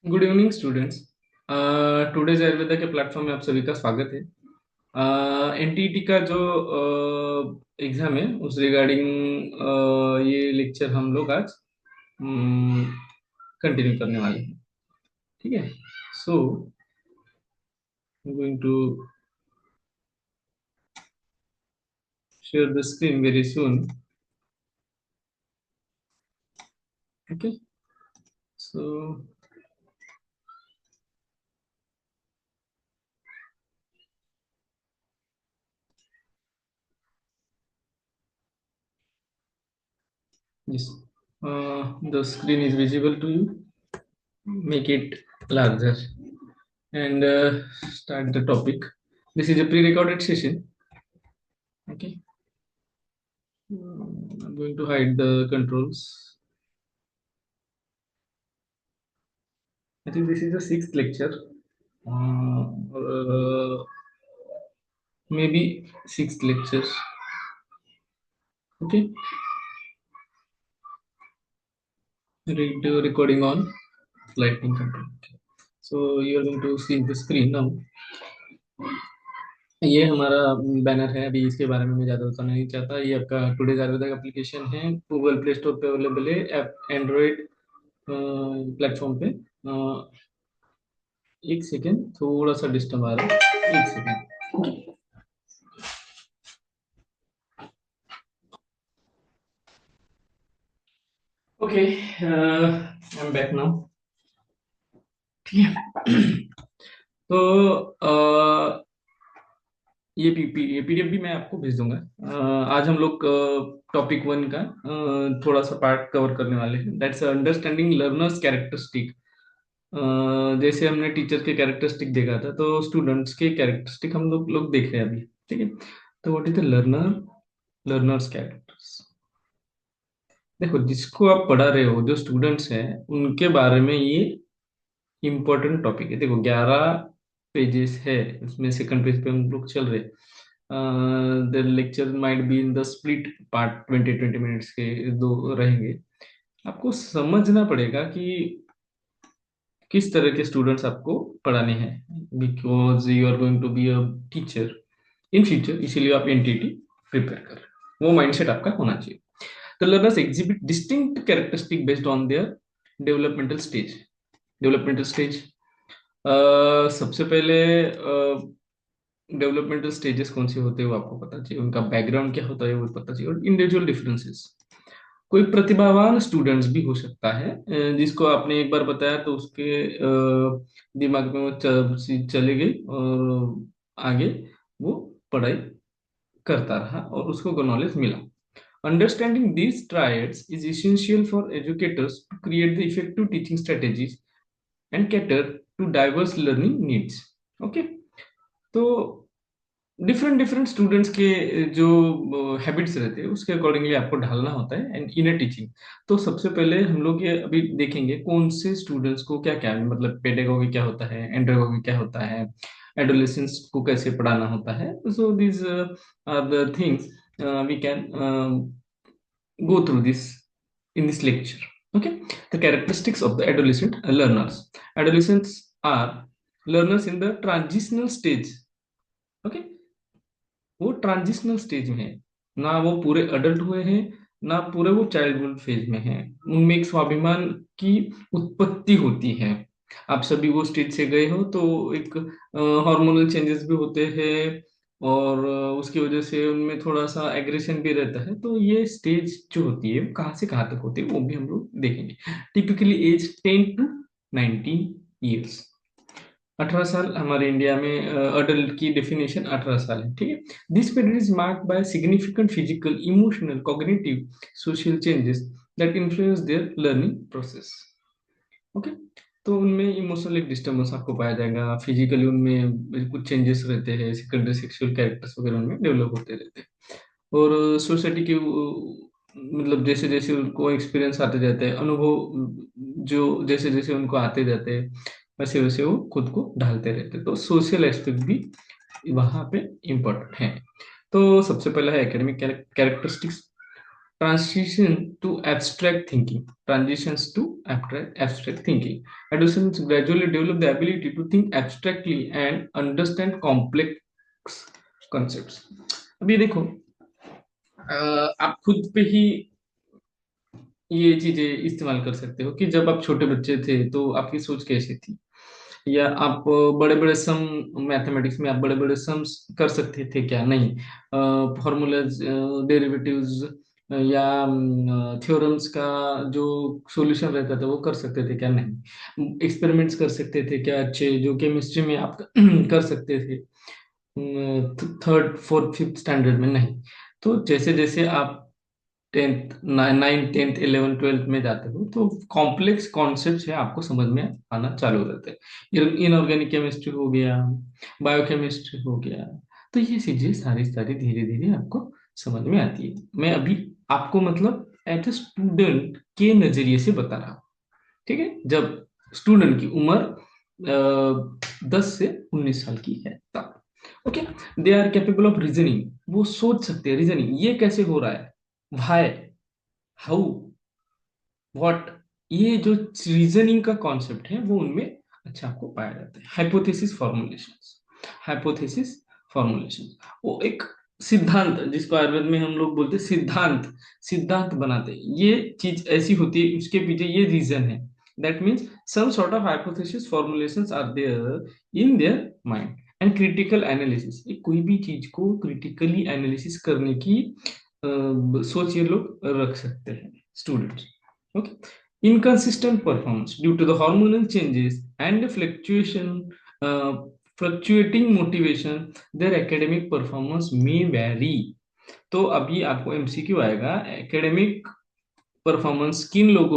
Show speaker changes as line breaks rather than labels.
Good evening students. Today's Ayurveda के platform में आप सभी का स्वागत है। एनटीईटी का जो एग्जाम है उस रिगार्डिंग ये लेक्चर हम लोग आज कंटिन्यू करने वाले हैं। ठीक है। So going to share the screen very soon. Okay. So yes, the screen is visible to you. Make it larger and start the topic. This is a pre-recorded session. Okay. I'm going to hide the controls. I think this is the sixth lecture. Maybe sixth lectures. Okay. Recording on lightning control. Okay. So you are going to see the screen now. ये हमारा banner है। अभी इसके बारे में मैं ज़्यादा बताना नहीं चाहता। ये आपका टुडेज आयुर्वेदा का एप्लीकेशन है। गूगल प्ले स्टोर पे अवेलेबल है। एंड्रॉयड प्लेटफॉर्म पे। एक सेकेंड, थोड़ा सा डिस्टर्ब आ रहा है। एक second. Okay, I am back now. ठीक है। तो ये पीडीएफ भी मैं आपको भेज दूंगा। आज हम लोग टॉपिक वन का थोड़ा सा पार्ट कवर करने वाले हैं। That's understanding learners characteristic. जैसे हमने टीचर के कैरेक्टरिस्टिक देखा था, तो स्टूडेंट्स के कैरेक्टरिस्टिक हम लोग देख रहे हैं अभी। ठीक है। तो what is the learners characters. देखो, जिसको आप पढ़ा रहे हो, जो स्टूडेंट्स हैं, उनके बारे में ये इम्पोर्टेंट टॉपिक है। देखो, 11 पेजेस है। उसमें सेकंड पेज पे हम लोग चल रहे हैं। The lecture might be in the split part, 20-20 minutes के दो रहेंगे। आपको समझना पड़ेगा कि किस तरह के स्टूडेंट्स आपको पढ़ाने हैं, because you are going to be a teacher in future. इसीलिए आप एनटीटी प्रिपेयर कर रहे हो, वो माइंडसेट आपका होना चाहिए। The learners exhibit distinct characteristic based on their developmental stage. Developmental stage, सबसे पहले डेवलपमेंटल स्टेजेस कौन से होते हैं वो आपको पता चाहिए। उनका बैकग्राउंड क्या होता है वो पता चाहिए, और इंडिविजुअल डिफरेंसेस। कोई प्रतिभावान स्टूडेंट्स भी हो सकता है, जिसको आपने एक बार बताया तो उसके दिमाग में वो चली गई, और आगे वो पढ़ाई करता रहा और उसको नॉलेज मिला। Understanding these triads is essential for educators to create the effective teaching strategies and cater to diverse learning needs. Okay, तो डिफरेंट डिफरेंट स्टूडेंट्स के जो हैबिट्स रहते हैं उसके अकॉर्डिंगली आपको ढालना होता है एंड इन टीचिंग। तो सबसे पहले हम लोग ये अभी देखेंगे कौन से स्टूडेंट्स को क्या क्या, मतलब पेडागोगी क्या होता है, एंड्रोगोगी क्या होता है, एडोलेसेंस को कैसे पढ़ाना होता है। So these are the things we can go through this in this lecture. Okay, the characteristics of the adolescent learners. Adolescents are learners in the transitional stage. Okay, वो ट्रांजिशनल स्टेज में है, ना वो पूरे अडल्ट हुए हैं, ना पूरे वो चाइल्डहुड फेज में हैं। उनमें एक स्वाभिमान की उत्पत्ति होती है। आप सभी वो स्टेज से गए हो, तो एक हार्मोनल चेंजेस भी होते हैं, और उसकी वजह से उनमें थोड़ा सा एग्रेशन भी रहता है। तो ये स्टेज जो होती है वो कहाँ से कहाँ तक होती है वो भी हम लोग देखेंगे। Typically as 10 to 19 years. 18 साल हमारे इंडिया में अडल्ट की डेफिनेशन 18 साल है। ठीक है। This period is marked by significant physical, emotional, cognitive, social changes that influence there learning process. Okay. तो उनमें इमोशनल एक डिस्टर्बेंस आपको पाया जाएगा, फिजिकली उनमें कुछ चेंजेस रहते हैं, सेकेंडरी सेक्सुअल कैरेक्टर्स वगैरह उनमें डेवलप होते रहते हैं। और सोसाइटी के मतलब जैसे जैसे उनको एक्सपीरियंस आते जाते हैं, अनुभव जो जैसे जैसे उनको आते जाते हैं, वैसे वैसे वो खुद को ढालते रहते हैं। तो सोशल एस्पेक्ट भी वहाँ पे इम्पोर्टेंट है। तो सबसे पहला है academic characteristics. transition to abstract thinking transitions to abstract thinking. Adolescents gradually develop the ability to think abstractly and understand complex concepts. अभी देखो, आप खुद पे ही ये चीजें इस्तेमाल कर सकते हो कि जब आप छोटे बच्चे थे तो आपकी सोच कैसी थी, या आप बड़े बड़े सम, मैथमेटिक्स में आप बड़े बड़े सम्स कर सकते थे क्या, नहीं, फॉर्मूलाज, डेरिवेटिव्स या थ्योरम्स का जो सॉल्यूशन रहता था वो कर सकते थे क्या, नहीं, एक्सपेरिमेंट्स कर सकते थे क्या अच्छे, जो केमिस्ट्री में आप कर सकते थे थर्ड फोर्थ फिफ्थ स्टैंडर्ड में, नहीं। तो जैसे जैसे आप tenth, ninth tenth eleven twelfth में जाते हो तो कॉम्प्लेक्स कॉन्सेप्ट है आपको समझ में आना चालू हो जाते हैं। इनऑर्गेनिक केमिस्ट्री हो गया, बायोकेमिस्ट्री हो गया, तो ये चीजें सारी सारी धीरे धीरे आपको समझ में आती है। मैं अभी आपको मतलब एज ए स्टूडेंट के नजरिए से बता रहा हूँ, ठीक है, जब स्टूडेंट की उम्र 10 से 19 साल की है तब। Okay, they are capable of reasoning, वो सोच सकते हैं, रीजनिंग ये कैसे हो रहा है, वाई, हाउ, व्हाट, ये जो रीजनिंग का कॉन्सेप्ट है वो उनमें अच्छा आपको पाया जाता है। हाइपोथेसिस फॉर्मुलेशन, वो एक सिद्धांत जिसको आयुर्वेद में हम लोग बोलते हैं सिद्धांत, सिद्धांत बनाते हैं, ये चीज ऐसी होती है, उसके पीछे ये रीजन है। That means some sort of hypothesis formulations are there in their mind. And critical analysis, कोई भी चीज को क्रिटिकली एनालिसिस करने की सोच ये लोग रख सकते हैं students. Okay. Inconsistent performance due to the hormonal changes and the uh, fluctuating motivation, their academic performance may vary. तो अभी आपको एमसीक्यू आएगा, एकेडमिक परफॉर्मेंस किन लोगों